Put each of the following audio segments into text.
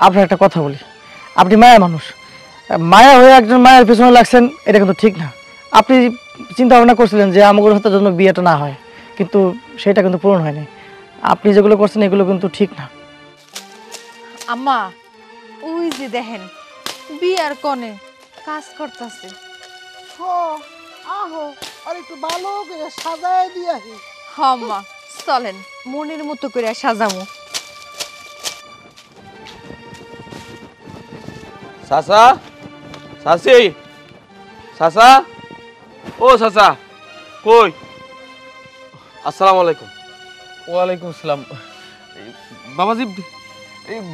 আপনার একটা কথা বলি, আপনি মায়া মানুষ, মায়া হয়ে একজন মায়ের পেছনে লাগছেন, এটা কিন্তু ঠিক না। আপনি চিন্তা ভাবনা করছিলেন যে আমার হাতের জন্য বিয়েটা না হয়, কিন্তু সেটা কিন্তু পূরণ হয়নি। আপনি যেগুলো করছেন এগুলো কিন্তু ঠিক না। আম্মা, ওই যে দেখেন বিয়ার কনে কাজ করতেছে। আহো আর একটু ভালো করে সাজায় দিয়া আম্মা চলেন মনের মতো করে সাজামু। চাচা, চাচি, চাচা, ও চাচা, কই? আসসালামু আলাইকুম। ওয়ালাইকুম আসসালাম। বাবাজি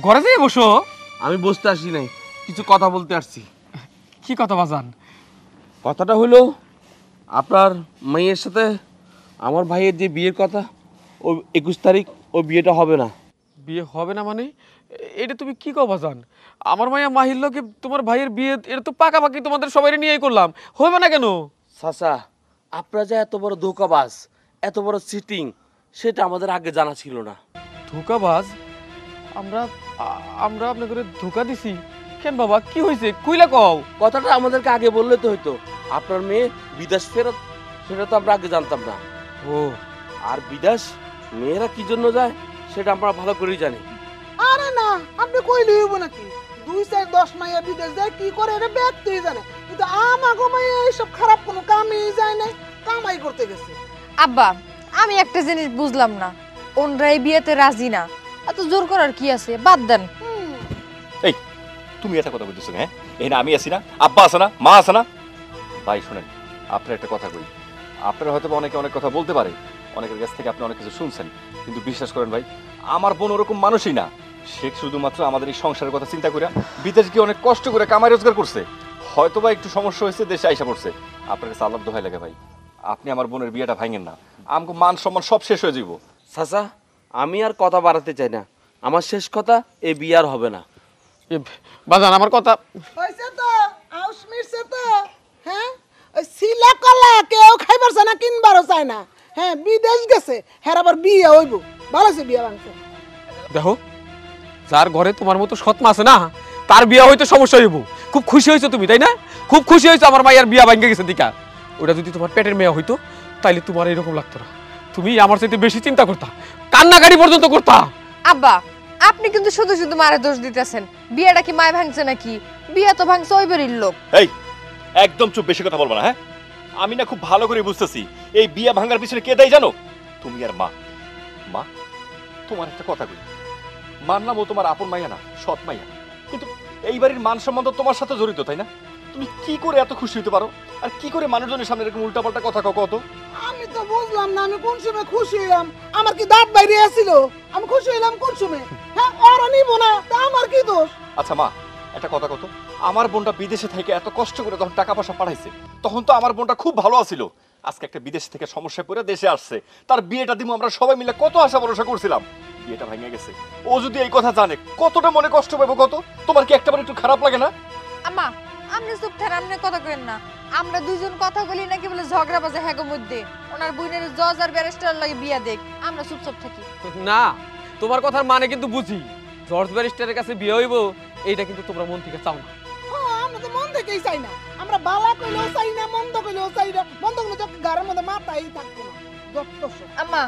ঘরে যেয়ে বসো। আমি বসতে আসি নাই, কিছু কথা বলতে আসছি। কি কথা বাজান? কথাটা হলো আপনার মেয়ের সাথে আমার ভাইয়ের যে বিয়ের কথা, ও 21 তারিখ ও বিয়েটা হবে না। বিয়ে হবে না মানে? এটা তুমি কি কও বাজান? আমার মাইয়া মাহির লোকে তোমার ভাইয়ের বিয়ে, এটা তো পাকাপাকি তোমাদের সবাই নিয়েই করলাম, হবে না কেন? চাচা, আপনারা যে এত বড় ধোঁকাবাজ, এত বড় চিটিং, সেটা আমাদের আগে জানা ছিল না। ধোকাবাজ? আমরা আমরা আপনাকে ধোকা দিছি কেন বাবা? কি হয়েছে কইলা কও। কথাটা আমাদেরকে আগে বললে তো হইতো। আপনার মেয়ে বিদেশ ফেরত, সেটা তো আমরা আগে জানতাম না। ও, আর বিদেশ মেয়েরা কি জন্য যায় সেটা আমরা ভালো করেই জানি। আরে না, আপনি কইলে হইব নাকি? 2-4-10 মাইয়া বিদেশ যায় কি করে এটা ব্যক্তিই জানে, কিন্তু আমাগো মাইয়া এইসব খারাপ কোনো কামই যায় না, কামাই করতে গেছে। আব্বা, আমি একটা জিনিস বুঝলাম না, ওনরা এই বিয়েতে রাজি না, এত জোর করার কি আছে? বাদ দেন। এই তুমি এটা কথা বলতেছো? হ্যাঁ, এখানে আমি আছি না, আব্বা আছে না, মা আছে না? ভাই শুনেন, আপনার একটা কথা কই। আপনারা হয়তো অনেকে অনেক কথা বলতে পারে, অনেকের কাছ থেকে আপনি অনেক কিছু শুনছেন, কিন্তু বিশ্বাস করেন ভাই, আমার বোন ওরকম মানুষই না। সে শুধুমাত্র আমাদের এই সংসারের কথা চিন্তা করে বিদেশ গিয়ে অনেক কষ্ট করে কামাই রোজগার করছে। হয়তো বা একটু সমস্যা হয়েছে, দেশে আইসা পড়ছে। আপনার কাছে আল্লাহর দোহাই লাগে ভাই, আপনি আমার বোনের বিয়েটা ভাঙেন না, আমাকে মান সম্মান সব শেষ হয়ে যাব। চাচা, আমি আর কথা বাড়াতে চাই না, আমার শেষ কথা, এই বিয়ে আর হবে না। বাজান আমার কথা হইছে তো, আউস মিরছে তো। হ্যাঁ, ওই সিলা কলা কেউ খাইবার চায় না, কিনবারও চায় না। হ্যাঁ, বিদেশ গেছে, হ্যাঁ আবার বিয়ে হইব। ভালো আছে বিয়ে ভাঙছে। দেখো, যার ঘরে তোমার মতো সৎ মা আছে না, তার বিয়ে হইতে সমস্যা হইব। খুব খুশি হয়েছো তুমি, তাই না? খুব খুশি হয়েছো আমার মায়ের বিয়া ভাঙে গেছে দিকা। ওটা যদি তোমার পেটের মেয়ে হইতো তাইলে তোমার এরকম লাগতো না। তুমি আমার চাইতে বেশি চিন্তা করতা, কান্নাকাটি পর্যন্ত করতা। আব্বা, আপনি কিন্তু শুধু শুধু মারে দোষ দিতেছেন। বিয়েটা কি মায় ভাঙছে নাকি? বিয়ে তো ভাঙছে ওই বাড়ির লোক। এই একদম চুপ, বেশি কথা বলবো না। হ্যাঁ, আমি না খুব ভালো করে বুঝতেছি এই বিয়ে ভাঙার পিছনে কে দেয় জানো? তুমি আর মা। মা, তোমার একটা কথা কই, মানলাম ও তোমার আপন মাইয়া না, সৎ মাইয়া, কিন্তু এই বাড়ির মান সম্মান তো তোমার সাথে জড়িত, তাই না? তুমি কি করে এত খুশি হতে পারো, আর কি করে মানুষজনের সামনে এরকম উল্টাপাল্টা কথা কত? আমি তো বুঝলাম না, আমি কোন সময় খুশি হইলাম? আমার কি দাঁত বাইরে আসছিল? আমি খুশি হইলাম কোন সময়? হ্যাঁ, ওরা নিব না, তা আমার কি দোষ? আচ্ছা মা, একটা কথা কত, আমার বোনটা বিদেশে থেকে এত কষ্ট করে যখন টাকা পয়সা পাঠাইছে, তখন তো আমার বোনটা খুব ভালো আছিল। আজকে একটা বিদেশ থেকে সমস্যায় পড়ে দেশে আসছে, তার বিয়েটা দিব আমরা সবাই মিলে কত আশা ভরসা করছিলাম, বিয়েটা ভেঙে গেছে। ও যদি এই কথা জানে কতটা মনে কষ্ট পাবো কত। তোমার কি একটাবার একটু খারাপ লাগে না? আম্মা, আপনি চুপ থাকেন, আপনি কথা কইেন না। আমরা দুইজন কথা বলি নাকি বলে ঝগড়া বাজে হ্যাগো মধ্যে। ওনার বুইনের জজ আর ব্যারিস্টার লাগে বিয়া দেখ, আমরা চুপচাপ থাকি। না, তোমার কথার মানে কিন্তু বুঝি। জর্জ ব্যারিস্টারের কাছে বিয়ে হইব, এইটা কিন্তু তোমরা মন থেকে চাও না। হ্যাঁ, আমরা তো মন থেকেই চাই না। আমরা বালা কইলেও চাই না, মন্দ কইলেও চাই না। মন্দ করলে তো গাড়ির মধ্যে মাথাই থাকতো না। আম্মা,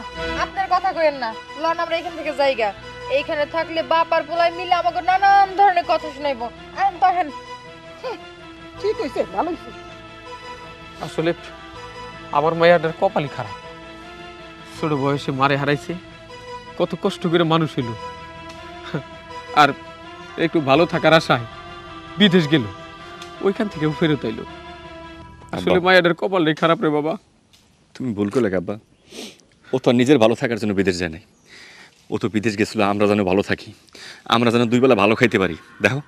আপনার কথা কইেন না, লন আমরা এখান থেকে যাইগা। এইখানে থাকলে বাপ আর পোলাই মিলে আমাকে নানান ধরনের কথা শুনাইবো। তখন ঠিক হইছে, ভালো হইছে। আসলে আমার মায়াটার কপালই খারাপ। ছোট বয়সে মারে হারাইছে, কত কষ্ট করে মানুষ হইল, আর একটু ভালো থাকার আশায় বিদেশ গেল, ওইখান থেকেও ফেরত আইলো। আসলে মায়াটার কপালটাই খারাপ রে বাবা। তুমি ভুল করলে আব্বা, ও তো নিজের ভালো থাকার জন্য বিদেশ যায় নাই, ও তো বিদেশ গেছিল আমরা যেন ভালো থাকি, আমরা যেন দুই বেলা ভালো খাইতে পারি। দেখো,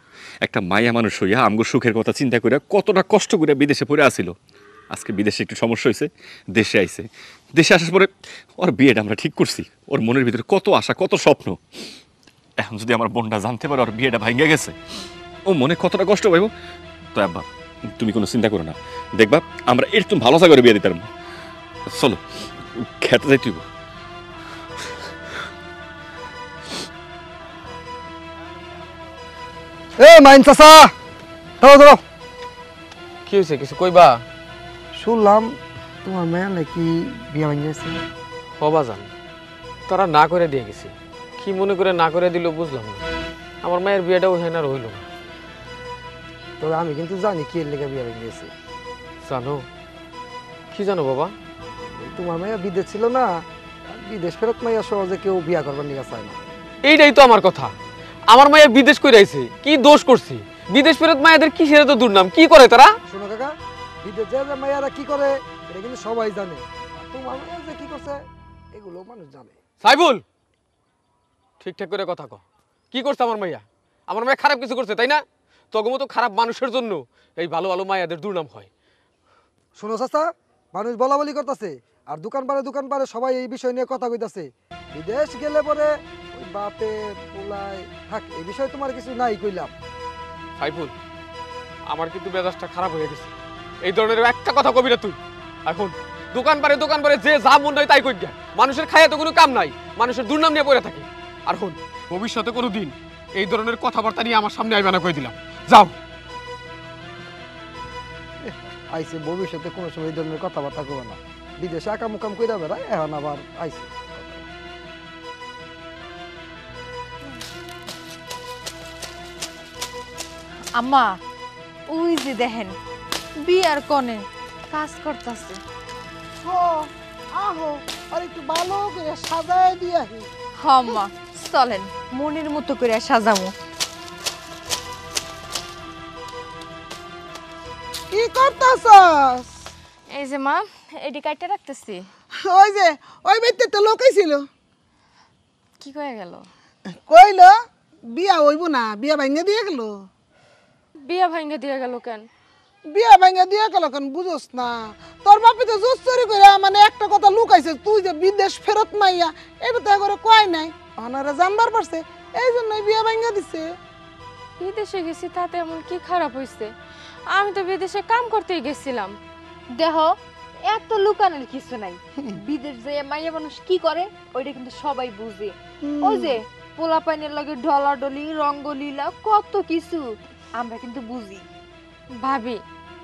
একটা মায়া মানুষ হইয়া আমগো সুখের কথা চিন্তা করে কতটা কষ্ট করে বিদেশে পড়ে আসিল। আজকে বিদেশে একটু সমস্যা হয়েছে, দেশে আইছে। দেশে আসার পরে ওর বিয়েটা আমরা ঠিক করছি। ওর মনের ভিতরে কত আশা, কত স্বপ্ন। এখন যদি আমার বোনটা জানতে পারে ওর বিয়েটা ভাঙে গেছে, ও মনে কতটা কষ্ট পাইব। তো আব্বা, তুমি কোনো চিন্তা করো না, দেখবা আমরা একটু ভালো করে বিয়ে দিতে পারবো। চলো খেতে যাই। তুই এ মাইন চাচা দাও দাও। কি হয়েছে কিছু কইবা? শুনলাম তোমার মেয়ে নাকি বিয়া ভেঙে গেছে। হবা জান তারা না করে দিয়ে গেছে, কি মনে করে না করে দিল বুঝলাম না। আমার মায়ের বিয়েটাও হয় না, রইল না। তবে আমি কিন্তু জানি কি এর লেগে বিয়া ভেঙে গেছে। জানো কি জানো বাবা? তোমার মেয়ে বিদেশ ছিল না, বিদেশ ফেরত মাইয়া সহজে কেউ বিয়া করবার নিয়ে চায় না। এইটাই তো আমার কথা। আমার মায়ের বিদেশ করে আইছে, কি দোষ করছি? বিদেশ ফেরত মায়েদের কি সেটা তো দুর্নাম, কি করে তারা? শোনো কাকা, বিদেশ যে যে মাইয়ারা কি করে এটা কিন্তু সবাই জানে। আর তোমার মেয়ে যে কি করছে এগুলো মানুষ জানে। সাইবুল ঠিকঠাক করে কথা কও, কি করছে আমার মাইয়া? আমার মায়া খারাপ কিছু করছে তাই না? তগো মতো খারাপ মানুষের জন্য এই ভালো ভালো মায়াদের দুর্নাম হয়। শোনো চাচা, মানুষ বলা বলি করতেছে আর দোকান পারে সবাই এই বিষয় নিয়ে কথা কইতাছে। বিদেশ গেলে পরে ওই বাপে পোলায় থাক, এই বিষয়ে তোমার কিছু নাই কইলাম। সাইফুল আমার কিন্তু মেজাজটা খারাপ হয়ে গেছে। এই ধরনের একটা কথা কবি না তুই। এখন দোকান পারে যে যা মন হয় তাই কই গা। মানুষের খাইয়া তো কোনো কাম নাই, মানুষের দুর্নাম নিয়ে পড়ে থাকে। আর হন ভবিষ্যতে কোনো দিন এই ধরনের কথাবার্তা নিয়ে আমার সামনে আইবা না, কই দিলাম। যাও। আইসে ভবিষ্যতে কোনো সময় এই ধরনের কথাবার্তা করবে না। বিদেশে আকাম কইরা বেড়ায়, এখন আবার আইসে। আম্মা ওই যে দেখেন বিয়ার কনে কাজ করতেছে। আহো আর একটু ভালো করে সাজায় দিয়া হি। আম্মা চলেন মনের মতো করে সাজামু। কি করতাছস? এই যে মা এডি কাটতে রাখতেছি। ওই বাইতে তো লোকই ছিল। কি কয়ে গেল? কইল বিয়া হইব না, বিয়া ভাঙ্গা দিয়ে গেল। বিয়া ভাঙ্গে দিয়ে গেল কেন? বিয়া ভাঙ্গা দিয়ে গেল কেন বুঝোস না? তোর বাপে তো জোর চুরি করে মানে একটা কথা লুকাইছে, তুই যে বিদেশ ফেরত মাইয়া এটা তো একবারে কয় নাই, ওনারা জানবার পারছে, এই জন্যই বিয়া ভাঙ্গা দিছে। বিদেশে গেছি তাতে এমন কি খারাপ হয়েছে? আমি তো বিদেশে কাম করতেই গেছিলাম। দেহ এত লুকানোর কিছু নাই। বিদেশ যে মাইয়া মানুষ কি করে ওইটা কিন্তু সবাই বুঝে। ওই যে পোলা পাইনের লগে ডলাডলি রঙ্গলীলা কত কিছু আমরা কিন্তু বুঝি। ভাবি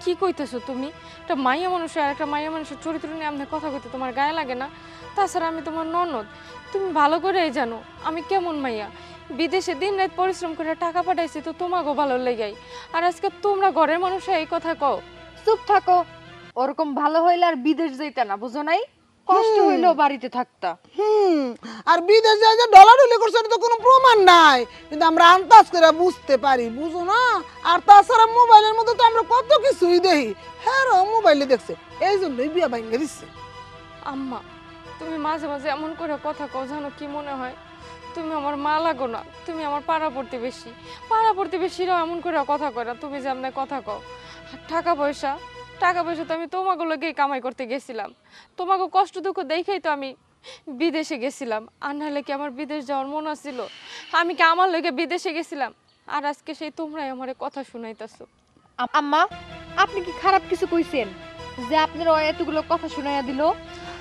কি কইতেছো তুমি? একটা মাইয়া মানুষের আর একটা মাইয়া মানুষের চরিত্র নিয়ে আমাদের কথা কইতে তোমার গায়ে লাগে না? তাছাড়া আমি তোমার ননদ, তুমি ভালো করেই জানো আমি কেমন মাইয়া। বিদেশে দিন রাত পরিশ্রম করে টাকা পাঠাইছি তো তোমাকেও ভালো লেগাই, আর আজকে তোমরা ঘরের মানুষ এই কথা কও। চুপ থাকো, ওরকম ভালো হইলে আর বিদেশ যাইতা না, বুঝো নাই? কষ্ট হইলেও বাড়িতে থাকতা। আর বিদেশ যায় যে ডলাডলি করছে এটা তো কোনো প্রমাণ নাই, কিন্তু আমরা আন্দাজ করে বুঝতে পারি, বুঝো না? আর তাছাড়া মোবাইলের মধ্যে তো আমরা কত কিছুই দেখি, হ্যাঁ মোবাইলে দেখছে, এই জন্যই বিয়া ভাঙ্গা দিচ্ছে। আম্মা তুমি মাঝে মাঝে এমন করে কথা কও, জানো কি মনে হয় তুমি আমার মা লাগো না, তুমি আমার পাড়া প্রতিবেশীরাও এমন করে কথা কয় না তুমি যেমন কথা কও। আর টাকা পয়সা তো আমি তোমাকে লগেই কামাই করতে গেছিলাম, তোমাকে কষ্ট দুঃখ দেখেই তো আমি বিদেশে গেছিলাম। আর নাহলে কি আমার বিদেশ যাওয়ার মন আছিল? আমি কি আমার লগে বিদেশে গেছিলাম? আর আজকে সেই তোমরাই আমার কথা শুনাইতেছো। আম্মা আপনি কি খারাপ কিছু কইছেন যে আপনার এতগুলো কথা শুনাইয়া দিল?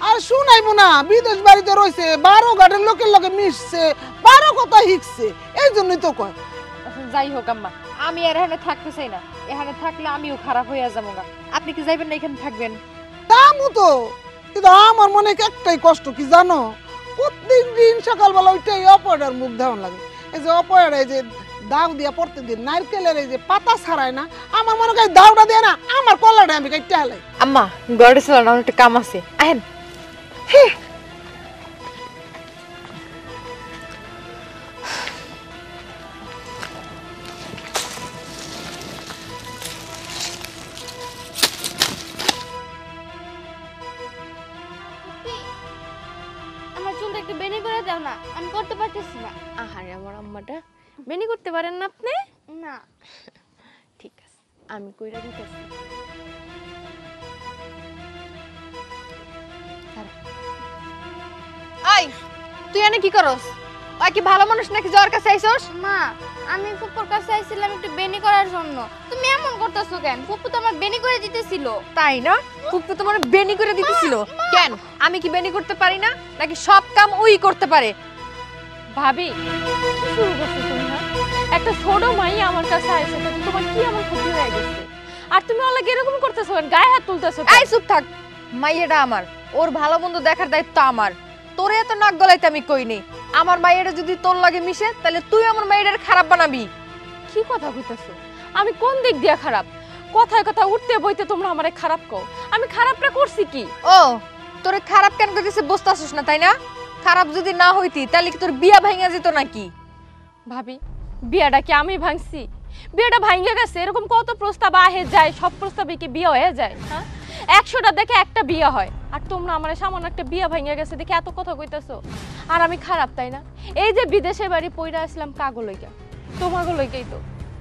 আর শুনাইবো না, বিদেশ বাড়িতে রয়েছে, 12 ঘাটের লোকের লগে মিশছে, 12 কথা শিখছে, এই জন্যই তো কয়। যাই হোক আম্মা, আমি আর এখানে থাকতে চাই না, এখানে থাকলে আমিও খারাপ হইয়া যাবো গা। আপনি কি যাইবেন না এখানে থাকবেন? তামু তো, কিন্তু আমার মনে একটাই কষ্ট কি জানো, প্রত্যেক দিন সকালবেলা ওইটাই অপয়ার মুখ ধারণ লাগে। এই যে অপয়ার এই যে দাও দিয়া প্রত্যেকদিন নারকেলের এই যে পাতা ছাড়ায় না, আমার মনে হয় দাওটা দিয়ে না আমার কলাটা আমি কাটতে হালাই। আম্মা ঘরে চলো না, একটা কাম আছে, আহেন। আমার চুলটা একটু বেনি করে দাও না, আমি করতে পারতেছি না। আহারে আমার আম্মাটা, বেনি করতে পারেন না আপনি? না ঠিক আছে আমি কইরা দিতেছি। আই তুই এনে কি করস? ওই কি ভালো মানুষ নাকি জ্বর কাছে আইছস? মা আমি ফুপুর কাছে আইছিলাম একটু বেনি করার জন্য, তুমি এমন করতেছো কেন? ফুপু তো আমার বেনি করে দিতেছিল। তাই না? ফুপু তোমার বেনি করে দিতেছিল কেন? আমি কি বেনি করতে পারি না নাকি সব কাম ওই করতে পারে? ভাবি কি শুরু করছো তুমি? একটা ছোট মাই আমার কাছে আইছে, তো তোমার কি এমন ক্ষতি হয়ে গেছে? আর তুমি ওলাকে এরকম করতেছো কেন? গায়ে হাত তুলতেছো কেন? এই চুপ থাক, মাইয়াটা আমার, ওর ভালো মন্দ দেখার দায়িত্ব আমার। তোরে এত নাক গলাইতে আমি কইনি। আমার মাইয়াটা যদি তোর লাগে মিশে, তাহলে তুই আমার মাইয়াটার খারাপ বানাবি। কি কথা কইতেছো? আমি কোন দিক দিয়া খারাপ? কথায় কথা উঠতে বইতে তোমরা আমারে খারাপ কও। আমি খারাপটা করছি কি? ও, তোরে খারাপ কেন কইতেছে বুঝতাছিস না তাই না? খারাপ যদি না হইতি তাহলে কি তোর বিয়া ভাঙা যেত নাকি? ভাবি, বিয়াটা কি আমি ভাঙছি? বিয়েটা ভাঙে গেছে, এরকম কত প্রস্তাব আহে যায়, সব প্রস্তাবে কি বিয়ে হয়ে যায়? হ্যাঁ, 100টা দেখে একটা বিয়ে হয়, আর তোমরা আমার সামান্য একটা বিয়ে ভাঙে গেছে দেখে এত কথা কইতেছো। আর আমি খারাপ তাই না? এই যে বিদেশে বাড়ি পইরা আসলাম কাগো লইগা, তোমাগো লইগাই তো।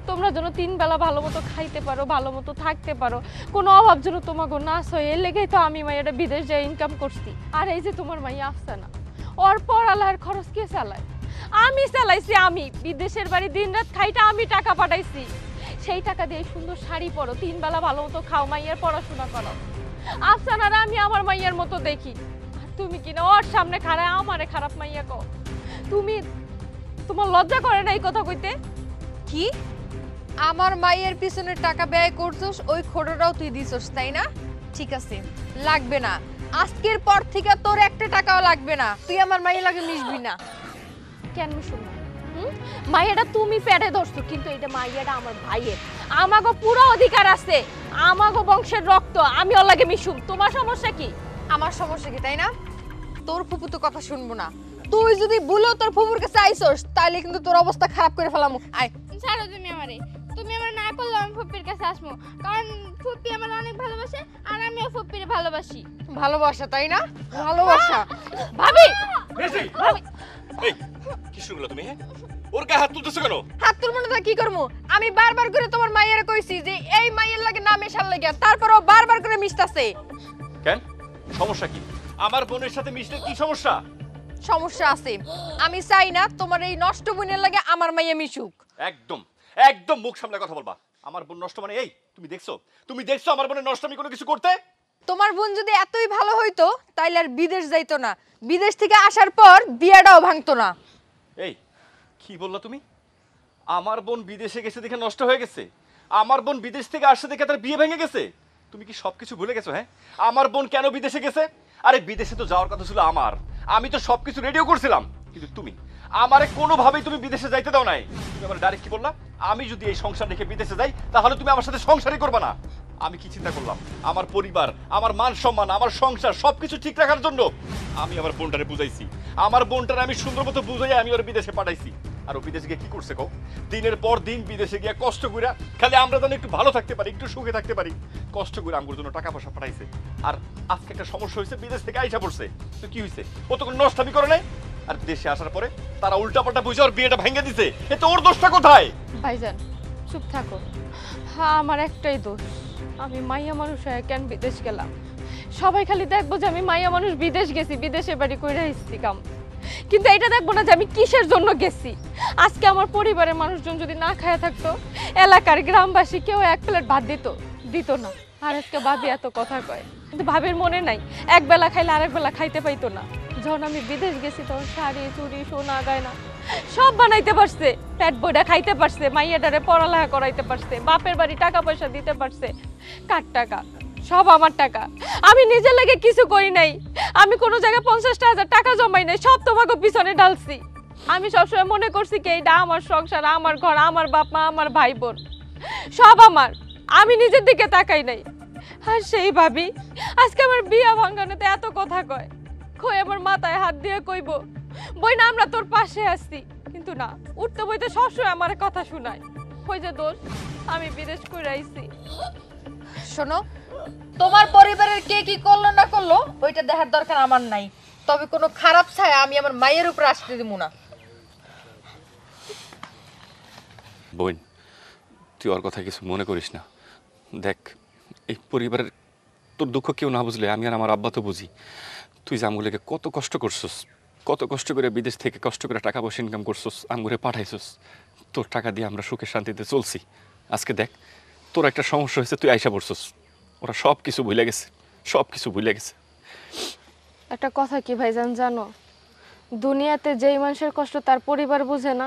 তোমরা যেন 3 বেলা ভালো মতো খাইতে পারো, ভালো মতো থাকতে পারো, কোনো অভাব যেন তোমাগো না সয়, এর লেগেই তো আমি মাইয়াটা বিদেশ যাই ইনকাম করছি। আর এই যে তোমার মাইয়া আফসানা, ওর পড়ালেখার খরচ কে চালায়? আমি চালাইছি। আমি বিদেশের বাড়ি দিনরাত খাইটা আমি টাকা পাঠাইছি। সেই টাকা দিয়ে সুন্দর শাড়ি পরো, 3 বেলা ভালো মতো খাও, মাইয়ার পড়াশোনা করো। আফসানারা আমি আমার মাইয়ার মতো দেখি, আর তুমি কিনা ওর সামনে খাড়ায় আমারে খারাপ মাইয়া কও। তুমি, তোমার লজ্জা করে না এই কথা কইতে? কি আমার মাইয়ের পিছনে টাকা ব্যয় করছস, ওই খোটাটাও তুই দিছস তাই না? ঠিক আছে, লাগবে না। আজকের পর থেকে তোর একটা টাকাও লাগবে না। তুই আমার মাইয়ের লাগে মিশবি না। কেন মিশুম না? মাইয়াটা তুমি পেটে ধরছো, কিন্তু এটা মাইয়াটা আমার ভাইয়ের। আমাগো পুরো অধিকার আছে, আমাগো বংশের রক্ত, আমি ওর লাগে মিশুম। তোমার সমস্যা কি? আমার সমস্যা কি তাই না? তোর ফুপু তো কথা শুনবো না। তুই যদি বলেও তোর ফুপুর কাছে আইছস, তাহলে কিন্তু তোর অবস্থা খারাপ করে ফেলাম। আয় ছাড়ো তুমি আমারে, তুমি আমার না করলে আমি ফুপির কাছে আসবো, কারণ ফুপি আমার অনেক ভালোবাসে আর আমিও ফুপির ভালোবাসি। ভালোবাসা তাই না? ভালোবাসা। ভাবি, এই কি শুরু করলা তুমি? ওর গায়ে হাত তুলতেছো কেন? হাত তুলবো না কি করবো? আমি বারবার করে তোমার মাইয়ের কইছি যে এই মাইয়ের লাগে না মেশার লাগে, তারপরও বারবার করে মিশতাছে। কেন, সমস্যা কি? আমার বোনের সাথে মিশলে কি সমস্যা? সমস্যা আছে। আমি চাই না তোমার এই নষ্ট বোনের লাগে আমার মাইয়া মিশুক। একদম একদম মুখ সামলে কথা বলবা। আমার বোন নষ্ট মানে এই তুমি দেখছো আমার বোনের নষ্ট আমি কোনো কিছু করতে? তোমার বোন যদি এতই ভালো হইতো তাইলে আর বিদেশ যাইতো না, বিদেশ থেকে আসার পর বিয়াটাও ভাঙতো না। এই কি বললা তুমি? আমার বোন বিদেশে গেছে দেখে নষ্ট হয়ে গেছে? আমার বোন বিদেশ থেকে আসছে দেখে তার বিয়ে ভেঙে গেছে? তুমি কি সবকিছু ভুলে গেছো? হ্যাঁ, আমার বোন কেন বিদেশে গেছে? আরে বিদেশে তো যাওয়ার কথা ছিল আমার, আমি তো সবকিছু রেডিও করছিলাম, কিন্তু তুমি আমারে কোনোভাবেই তুমি বিদেশে যাইতে দাও নাই। তুমি আমার ডাইরেক্ট কি বললা? আমি যদি এই সংসার রেখে বিদেশে যাই তাহলে তুমি আমার সাথে সংসারই করবে না। আমি কি চিন্তা করলাম? আমার পরিবার, আমার মান সম্মান, আমার সংসার সবকিছু ঠিক রাখার জন্য আমি আমার বোনটারে বুঝাইছি। আমার বোনটারে আমি সুন্দর মতো বুঝাই আমি ওর বিদেশে পাঠাইছি। আর ও বিদেশে গিয়ে কি করছে কও? দিনের পর দিন বিদেশে গিয়ে কষ্ট করে খালি আমরা যেন একটু ভালো থাকতে পারি, একটু সুখে থাকতে পারি, কষ্ট করে আমার জন্য টাকা পয়সা পাঠাইছে। আর আজকে একটা সমস্যা হয়েছে, বিদেশ থেকে আইসা পড়ছে, তো কি হয়েছে? ও তো কোনো নষ্টামি করে নাই। আর দেশে আসার পরে তারা উল্টাপাল্টা বুঝে ওর বিয়েটা ভেঙে দিছে। এতে ওর দোষটা কোথায়? ভাইজান চুপ থাকো। হ্যাঁ, আমার একটাই দোষ, আমি মাইয়া মানুষ হয়ে কেন বিদেশ গেলাম। সবাই খালি দেখবো যে আমি মাইয়া মানুষ বিদেশ গেছি, বিদেশে বাড়ি কইরা আসছি কাম, কিন্তু এটা দেখবো না যে আমি কিসের জন্য গেছি। আজকে আমার পরিবারের মানুষজন যদি না খায়া থাকতো, এলাকার গ্রামবাসী কেউ 1 প্লেট ভাত দিত না। আর আজকে ভাবি এত কথা কয়, কিন্তু ভাবির মনে নাই এক বেলা খাইলে আরেক বেলা খাইতে পাইতো না। যখন আমি বিদেশ গেছি তখন শাড়ি চুড়ি সোনা গয়না সব বানাইতে পারছে, পেট বইটা খাইতে পারছে, মাইয়াটারে পড়ালেখা করাইতে পারছে, বাপের বাড়ি টাকা পয়সা দিতে পারছে। কার টাকা? সব আমার টাকা। আমি নিজের লাগে কিছু করি নাই, আমি কোনো জায়গায় 50,000 টাকা জমাই নাই, সব তোমাকে পিছনে ঢালছি। আমি সবসময় মনে করছি কি এটা আমার সংসার, আমার ঘর, আমার বাপ মা, আমার ভাই বোন সব আমার, আমি নিজের দিকে তাকাই নাই। আর সেই ভাবি আজকে আমার বিয়া ভাঙানোতে এত কথা কয়, কই আমার মাথায় হাত দিয়ে কইব বই না আমরা তোর পাশে আছি, কিন্তু না, উঠতে বইতে সবসময় আমার কথা শোনায়। ওই যে দোষ, আমি বিদেশ করে আইছি। শোনো, তোমার পরিবারের কে কি করলো না করলো ওইটা দেখার দরকার আমার নাই, তবে কোনো খারাপ ছায়া আমি আমার মায়ের উপর আসতে দিব না। বোন, তুই ওর কথা কিছু মনে করিস না। দেখ, এই পরিবারের তোর দুঃখ কেউ না বুঝলে আমি আর আমার আব্বা তো বুঝি। তুই যে আমগুলোকে কত কষ্ট করছস, কত কষ্ট করে বিদেশ থেকে কষ্ট করে টাকা পয়সা ইনকাম করছস, আমগুলো পাঠাইছস, তোর টাকা দিয়ে আমরা সুখে শান্তিতে চলছি। আজকে দেখ তোর একটা সমস্যা হয়েছে, তুই আইসা পড়ছস, ওরা সব কিছু ভুলে গেছে, সব কিছু ভুলে গেছে। একটা কথা কি ভাইজান জানো, দুনিয়াতে যেই মানুষের কষ্ট তার পরিবার বুঝে না,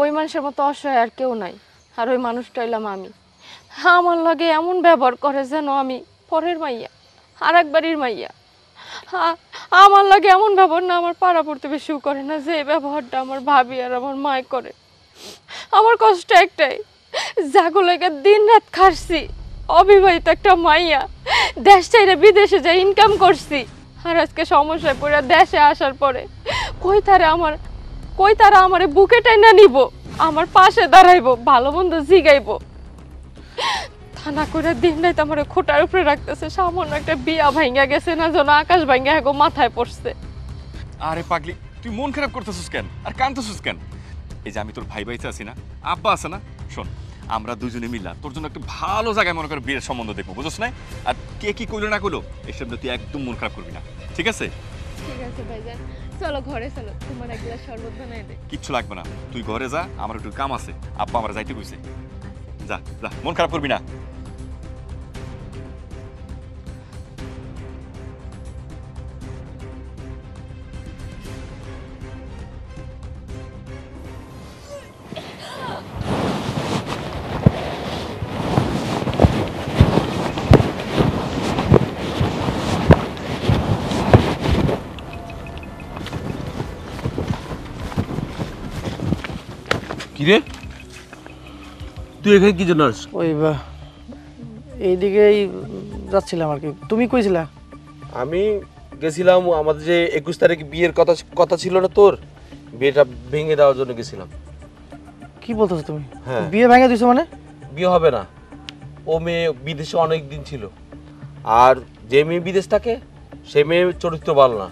ওই মানুষের মতো অসহায় আর কেউ নাই। আর ওই মানুষটা হইলাম আমি। আমার লাগে এমন ব্যবহার করে যেন আমি পরের মাইয়া, আর এক বাড়ির মাইয়া। আমার লাগে এমন ব্যবহার না আমার পাড়া প্রতিবেশীও করে না, যে ব্যবহারটা আমার ভাবি আর আমার মায় করে। আমার কষ্ট একটাই, যাগুলোকে দিন রাত খাটছি, অবিবাহিত একটা মাইয়া, দেশ চাইরে বিদেশে যাই ইনকাম করছি, আর আজকে সমস্যায় পড়ে দেশে আসার পরে কই তারা আমারে বুকে টাইনা নিব, আমার পাশে দাঁড়াইবো, ভালো মন্দ জিগাইবো। থানা করে দিন রাত আমার খোটার উপরে রাখতেছে। সামান্য একটা বিয়া ভাঙ্গা গেছে না, যেন আকাশ ভাঙ্গা এখন মাথায় পড়ছে। আরে পাগলি, তুই মন খারাপ করতেছিস কেন আর কাঁদতেছিস কেন? এই যে আমি তোর ভাই ভাইতে আছি না, আব্বা আছে না, শোন আমরা দুজনে মিলা তোর জন্য একটা ভালো জায়গায় মনে করে বিয়ের সম্বন্ধ দেখবো, বুঝছ না? আর কে কি করলো না করলো এসব তুই একদম মন খারাপ করবি না, ঠিক আছে? ঠিক আছে ভাইজান, চলো ঘরে চলো, তোমার এক গ্লাস শরবত বানাই দে। কিচ্ছু লাগবে না, তুই ঘরে যা, আমার একটু কাম আছে, আব্বা আমরা যাইতে কইছে। যা যা, মন খারাপ করবি না। কিরে তুই এখানে কি জন্য আসছিস? ওই এইদিকেই যাচ্ছিলাম আর কি। তুমি কইছিলা? আমি গেছিলাম আমাদের যে 21 তারিখ বিয়ের কথা ছিল না, তোর বিয়েটা ভেঙে দেওয়ার জন্য গেছিলাম। কি বলতেছো তুমি? হ্যাঁ। বিয়ে ভেঙে দিছো মানে? বিয়ে হবে না, ও মেয়ে বিদেশে অনেক দিন ছিল, আর যে মেয়ে বিদেশ থাকে সে মেয়ে চরিত্র ভালো না,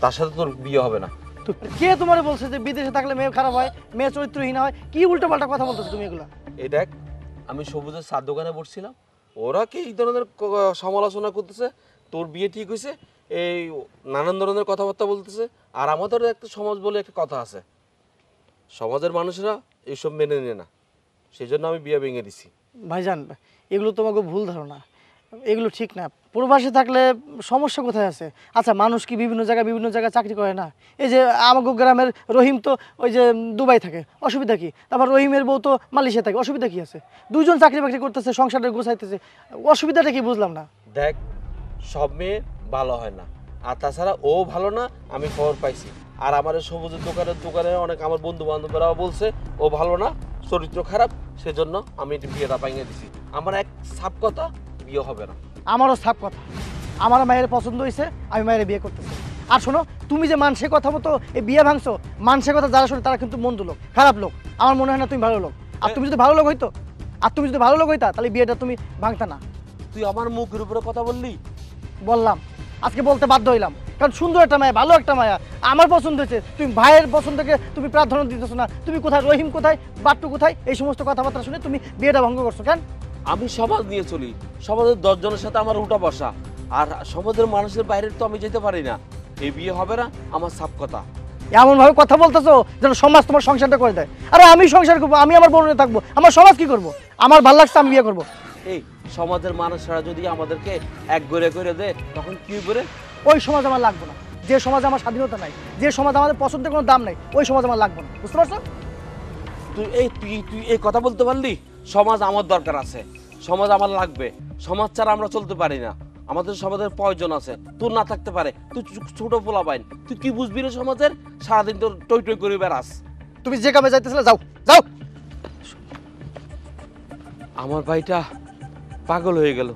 তার সাথে তোর বিয়ে হবে না। তো কে তোমারে বলছে যে বিদেশে থাকলে মেয়ে খারাপ হয়, মেয়ে চরিত্রহীন হয়? কি উল্টোপাল্টা কথা বলতেছো তুমি এগুলা? এই দেখ, আমি সবুজের সার দোকানে বসছিলাম, ওরা কি এই ধরনের সমালোচনা করতেছে, তোর বিয়ে ঠিক হয়েছে, এই নানান ধরনের কথাবার্তা বলতেছে। আর আমাদের একটা সমাজ বলে একটা কথা আছে, সমাজের মানুষেরা এইসব মেনে নেয় না, সেই জন্য আমি বিয়ে ভেঙে দিছি। ভাইজান, এগুলো তোমাকে ভুল ধারণা, এগুলো ঠিক না। প্রবাসে থাকলে সমস্যা কোথায় আছে? আচ্ছা, মানুষ কি বিভিন্ন জায়গায় চাকরি করে না? এই যে আমাকে গ্রামের রহিম তো ওই যে দুবাই থাকে, অসুবিধা কি? তারপর রহিমের বউ তো মালয়েশিয়া থাকে, অসুবিধা কি আছে? দুইজন চাকরি বাকরি করতেছে, সংসারটা গোছাইতেছে, অসুবিধাটা কি বুঝলাম না। দেখ, সব মেয়ে ভালো হয় না, আর তাছাড়া ও ভালো না, আমি খবর পাইছি। আর আমার এই সবুজের দোকানে অনেক আমার বন্ধু বান্ধবরাও বলছে ও ভালো না, চরিত্র খারাপ, সেজন্য আমি বিয়েটা ভেঙে দিছি। আমার এক সাপ কথা, বিয়ে হবে না। আমারও সাপ কথা, আমার মায়ের পছন্দ হয়েছে, আমি মায়ের বিয়ে করতেছি। আর শোনো, তুমি যে মানুষের কথা মতো এই বিয়ে ভাঙছো, মানুষের কথা যারা শোনে তারা কিন্তু মন্দ লোক, খারাপ লোক। আমার মনে হয় না তুমি ভালো লোক। আর তুমি যদি ভালো লোক হইতা তাহলে বিয়েটা তুমি ভাঙতা না। তুই আমার মুখের উপরে কথা বললি? বললাম, আজকে বলতে বাধ্য হইলাম, কারণ সুন্দর একটা মায়া, ভালো একটা মায়া আমার পছন্দ হয়েছে। তুমি ভাইয়ের পছন্দকে তুমি প্রাধান্য দিতেছো না। তুমি কোথায়, রহিম কোথায়, বাট্টু কোথায়, এই সমস্ত কথাবার্তা শুনে তুমি বিয়েটা ভঙ্গ করছো কেন? আমি সমাজ নিয়ে চলি, সমাজের 10 জনের সাথে আমার উঠা বসা, আর সমাজের মানুষের বাইরে তো আমি যেতে পারি না। এই বিয়ে হবে না, আমার সাপ কথা। এমন ভাবে কথা বলতেছো যেন সমাজ তোমার সংসারটা করে দেয়। আরে আমি সংসার করবো, আমি আমার বোনে থাকবো, আমার সমাজ কি করবো? আমার ভালো লাগছে, আমি বিয়ে করবো। এই সমাজের মানুষরা যদি আমাদেরকে এক করে দেয়, তখন কি করে? ওই সমাজ আমার লাগবে না। যে সমাজে আমার স্বাধীনতা নাই, যে সমাজ আমাদের পছন্দের কোনো দাম নাই, ওই সমাজ আমার লাগবে না। বুঝতে পারছো? তুই এই কথা বলতে পারলি? সমাজ আমার দরকার আছে, সমাজ আমার লাগবে, সমাজ ছাড়া আমরা চলতে পারি না, আমাদের সমাজের প্রয়োজন আছে। তোর না থাকতে পারে, তুই ছোট পোলা পাইন, তুই কি বুঝবি না সমাজের? সারাদিন তোর টই টই করে বেড়াস। তুমি যে কামে যাইতেছিলে যাও যাও। আমার ভাইটা পাগল হয়ে গেল,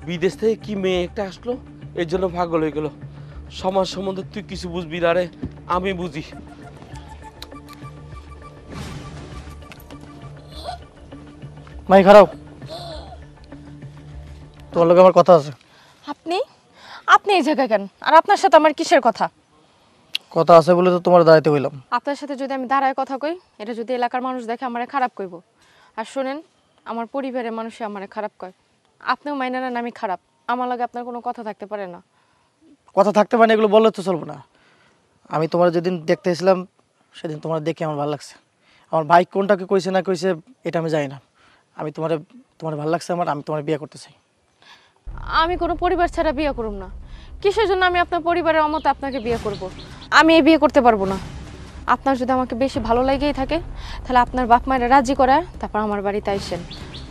বিদেশ থেকে কি মেয়ে একটা আসলো, এর জন্য পাগল হয়ে গেল। সমাজ সম্বন্ধে তুই কিছু বুঝবি না রে, আমি বুঝি। মাই খারাপ, তোমার লোক আমার কথা আছে। আপনি আপনি এই জায়গায় কেন? আর আপনার সাথে আমার কিসের কথা? কথা আছে বলে তো তোমার দাঁড়াইতে হইলাম। আপনার সাথে যদি আমি দাঁড়ায় কথা কই, এটা যদি এলাকার মানুষ দেখে আমারে খারাপ কইব। আর শুনেন, আমার পরিবারের মানুষে আমারে খারাপ কয়, আপনিও মাইনা নেন আমি খারাপ, আমার লগে আপনার কোনো কথা থাকতে পারে না। কথা থাকতে পারে, এগুলো বললে তো চলবো না। আমি তোমার যেদিন দেখতে এসেছিলাম সেদিন তোমার দেখে আমার ভালো লাগছে। আমার ভাই কোনটাকে কইছে না কইছে এটা আমি জানি না, আমি তোমার ভালো লাগছে আমার, আমি তোমার বিয়ে করতে চাই। আমি কোনো পরিবার ছাড়া বিয়ে করব না। কিসের জন্য আমি আপনার পরিবারের অমতে আপনাকে বিয়ে করব? আমি এই বিয়ে করতে পারবো না। আপনার যদি আমাকে বেশি ভালো লাগেই থাকে তাহলে আপনার বাপ মায়েরা রাজি করায় তারপর আমার বাড়িতে আইসেন,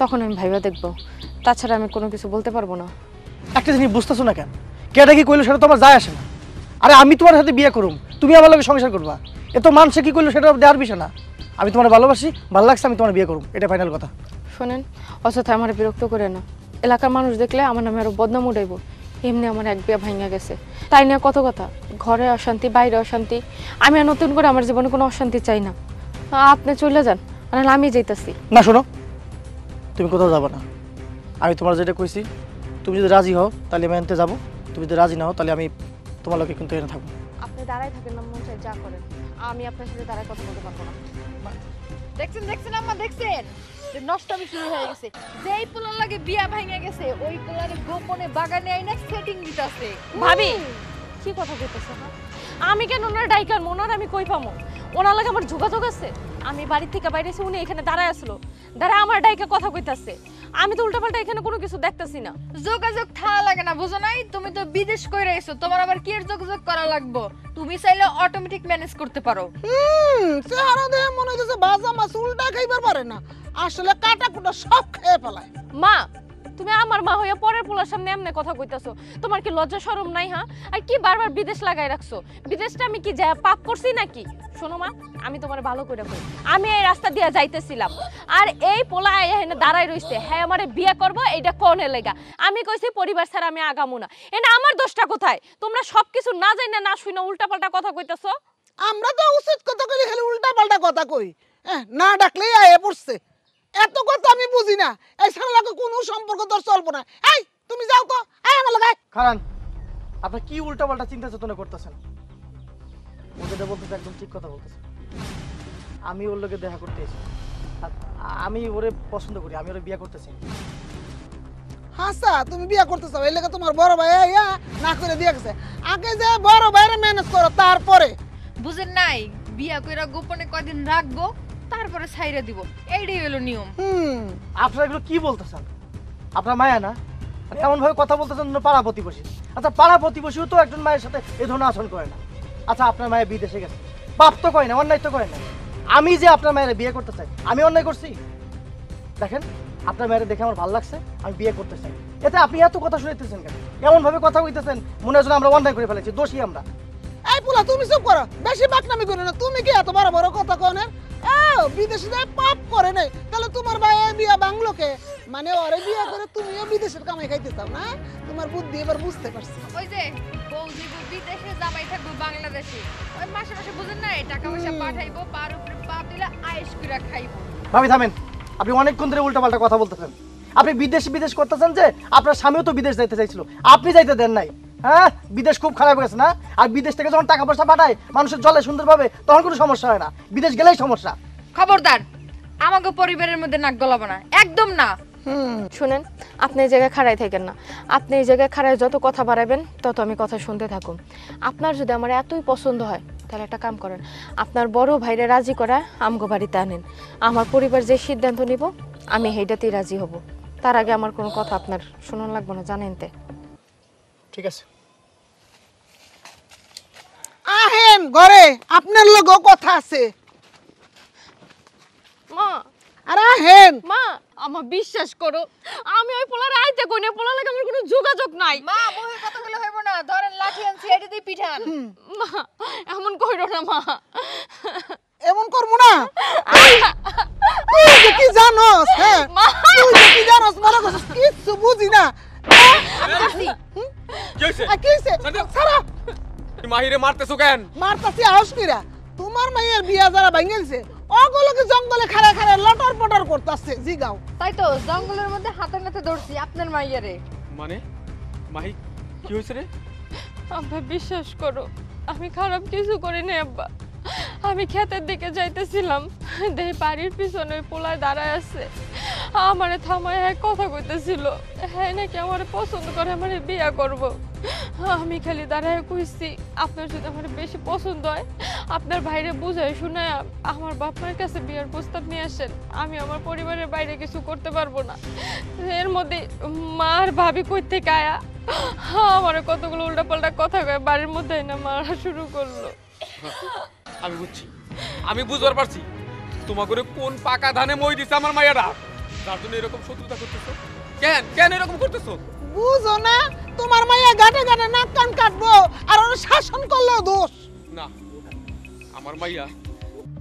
তখন আমি ভাইবা দেখবো। তাছাড়া আমি কোনো কিছু বলতে পারবো না। একটা জিনিস বুঝতেছো না কেন? কেটা কি কইলো সেটা তো আমার যায় আসে না। আরে আমি তোমার সাথে বিয়ে করুম, তুমি আমার লগে সংসার করবা, এ তো মানুষে কি করলো সেটা দেওয়ার বিষয় না। আমি তোমার ভালোবাসি, ভালো লাগছে, আমি তোমার বিয়ে করুম, এটা ফাইনাল কথা। শোনেন, অযথা আমার বিরক্ত করে না। এলাকার মানুষ দেখলে আমার নামে আরো বদনাম উঠাইব। এমনি আমার এক বিয়া ভাঙা গেছে, তাই নিয়ে কত কথা, ঘরে অশান্তি, বাইরে অশান্তি। আমি আর নতুন করে আমার জীবনে কোনো অশান্তি চাই না। আপনি চলে যান, মানে আমি যাইতাছি। না শোনো, তুমি কোথাও যাবে না। আমি তোমার যেটা কইছি, তুমি যদি রাজি হও তাহলে আমি আনতে যাবো, তুমি যদি রাজি না হও তাহলে আমি তোমার লোকে কিন্তু এনে থাকবো। আপনি দাঁড়ায় থাকেন না, মন চাই যা করেন, আমি আপনার সাথে দাঁড়ায় কথা বলতে পারবো না। দেখছেন আম্মা, দেখছেন যে নষ্টামি শুরু হয়ে গেছে। যেই পোলার লাগে বিয়া ভাঙা গেছে ওই পোলারে গোপনে বাগানে আইনা সেটিং দিতাছে। ভাবি কি কথা কইতেছে? আমি কেন ওনার ডাইকার মোনার আমি কই পামু? ওনার লাগে আমার যোগাযোগ আছে। আমি বাড়ি থেকে বাইরে এসে উনি এখানে দাঁড়ায় আসলো, দাঁড়া আমার ডাইকা কথা কইতাছে। আমি তো উল্টাপাল্টা এখানে কোনো কিছু দেখতাছি না। যোগাযোগ থাকা লাগে না, বুঝো নাই? তুমি তো বিদেশ কইরা আইছো, তোমার আবার কি এর যোগাযোগ করা লাগবো? তুমি চাইলে অটোমেটিক ম্যানেজ করতে পারো। চেহারা দেখে মনে হইতেছে ভাজা মাছ উল্টা খাইবার পারে না, আসলে কাটা কুটা সব খেয়ে ফেলায়। মা, তুমি আমার মা হইয়া পরের পোলার সামনে এমনি কথা কইতাছো, তোমার কি লজ্জা শরম নাই? হ্যাঁ, আর কি বারবার বিদেশ লাগাই রাখছো? বিদেশটা আমি কি যা পাপ করছি নাকি? শোনো মা, আমি তোমার ভালো করে কই, আমি এই রাস্তা দিয়ে যাইতেছিলাম আর এই পোলা এখানে দাঁড়াই রইছে, হ্যাঁ আমারে বিয়ে করব, এইটা কোনে লেগা? আমি কইছি পরিবার ছাড়া আমি আগামু না। এটা আমার দোষটা কোথায়? তোমরা সবকিছু না জানি না শুনে উল্টাপাল্টা কথা কইতাছো। আমরা তো উচিত কথা কইলে খালি উল্টা পাল্টা কথা কই, না ডাকলেই আয়ে পড়ছে। এত কথা আমি বুঝি না, এই সারা লাগে কোনো সম্পর্ক তোর চলবো না। এই তুমি যাও তো, এই আমার লাগাই খারান, আপনি কি উল্টা পাল্টা চিন্তা চেতনা করতেছেন? ও যেটা বলতেছে একদম ঠিক কথা বলতেছে। আমি ওর লোকে দেখা করতে এসেছি, আমি ওরে পছন্দ করি, আমি ওরে বিয়ে করতেছি। হাসা তুমি বিয়া করতে চাও, এই লেগে তোমার বড় ভাই আইয়া না করে দিয়ে গেছে। আগে যে বড় ভাইরে ম্যানেজ করো, তারপরে বুঝেন নাই? বিয়া কইরা গোপনে কয়দিন রাখবো, তারপরে ছাইরা দিব, এইটাই হলো নিয়ম। আপনারা এগুলো কি বলতেছেন? আপনার মায়া না এমন ভাবে কথা বলতেছেন পাড়া প্রতিবেশী। আচ্ছা পাড়া প্রতিবেশীও তো একজন মায়ের সাথে এই ধরনের আচরণ করে না। আচ্ছা আপনার মায়ের বিদেশে গেছে, পাপ তো করে না, অন্যায় তো করে না। আমি যে আপনার মায়ের বিয়ে করতে চাই, আমি অন্যায় করছি? দেখেন আপনার মায়ের দেখে আমার ভালো লাগছে, আমি বিয়ে করতে চাই, এতে আপনি এত কথা শুনাইতেছেন কেন? এমন ভাবে কথা কইতেছেন মনে হয় আমরা অন্যায় করে ফেলেছি, দোষী আমরা। এই পোলা তুমি চুপ করো, বেশি বাকনামি করো না। তুমি কি এত বড় বড় কথা কনে? বিদেশে যায় পাপ করে নাই, তাহলে তোমার ভাই বিয়া বাংলোকে, মানে ওরে বিয়া করে তুমিও বিদেশের কামাই খাইতে চাও না? তোমার বুদ্ধি এবার বুঝতে পারছি। ওই যে বউ জীবু বিদেশে জামাই থাকবো বাংলাদেশে, ওই মাসে মাসে বুঝেন না টাকা পয়সা পাঠাইবো, পার উপরে পা দিলে আয়েশ করে খাইবো। ভাবি থামেন, আপনি অনেকক্ষণ ধরে উল্টাপাল্টা কথা বলতেছেন। আপনি বিদেশ করতেছেন যে আপনার স্বামীও তো বিদেশ যাইতে চাইছিল, আপনি যাইতে দেন নাই। হ্যাঁ, বিদেশ খুব খারাপ হয়ে গেছে না? আর বিদেশ থেকে যখন টাকা পয়সা পাঠায় মানুষের চলে সুন্দরভাবে, তখন কোনো সমস্যা হয় না, বিদেশ গেলেই সমস্যা। খবরদার আমাকে পরিবারের মধ্যে নাক গলাবো না, একদম না। শুনেন, আপনি এই জায়গায় খাড়াই থাকেন না। আপনি এই জায়গায় খাড়ায় যত কথা বাড়াবেন তত আমি কথা শুনতে থাকুন। আপনার যদি আমার এতই পছন্দ হয় তাহলে একটা কাম করেন, আপনার বড় ভাইরে রাজি করা আমগো বাড়িতে আনেন। আমার পরিবার যে সিদ্ধান্ত নিব আমি সেইটাতেই রাজি হব। তার আগে আমার কোনো কথা আপনার শুনুন লাগবে না, জানেন তে? ঠিক আছে, আহেন ঘরে, আপনার লগেও কথা আছে। মা, আরে আহেন। মা আমার বিশ্বাস করো, আমি ওই পোলার আইতে কই না, পোলার লাগে আমার কোনো যোগাযোগ নাই। মা বউয়ের কথা বলে হইব না, ধরেন লাঠি আনছি এটা দিয়ে পিঠান। মা এমন কইরো না মা। এমন করবো না? তুই যে কি জানোস? হ্যাঁ তুই যে কি জানোস? মনে করছিস কিচ্ছু বুঝি না? কি হইছে? ছাড়ো। মাহিরে মারতেছো কেন? মারতাছি আউস কিরা? তোমার মাইয়ের বিয়া যারা ভাঙে গেছে ওগুলোকে জঙ্গলে খাড়া খাড়া লটর পটর করতেছে, জিগাও। তাই তো জঙ্গলের মধ্যে হাতে নাতে দৌড়ছি আপনার মাইয়ারে। মানে মাহি কি হয়েছে রে? আব্বা বিশ্বাস করো, আমি খারাপ কিছু করি না আব্বা। আমি ক্ষেতের দিকে যাইতেছিলাম, দেখি বাড়ির পিছনে ওই পোলায় দাঁড়ায় আছে, আমারে থামায় এক কথা কইতেছিল, হ্যাঁ নাকি আমারে পছন্দ করে, আমারে বিয়া করব। আমি খালি দাঁড়ায় কইছি আপনার যদি আমার বেশি পছন্দ হয় আপনার ভাইরে বুঝাই শুনে আমার বাপ মায়ের কাছে বিয়ার প্রস্তাব নিয়ে আসেন, আমি আমার পরিবারের বাইরে কিছু করতে পারবো না। এর মধ্যে মার ভাবি কই থেকে আয়া আমার কতগুলো উল্টাপাল্টা কথা কয়, বাড়ির মধ্যে না মারা শুরু করলো। আমি বুঝছি আমি বুঝবার পারছি তোমার করে কোন পাকা ধানে মই দিছে আমার মায়েরা, যার জন্য এরকম শত্রুতা করতেছো। কেন কেন এরকম করতেছো? বুঝো না তোমার মাইয়া গাটে গাটে নাক কান কাটবো আর ওর শাসন করলেও দোষ না, আমার মাইয়া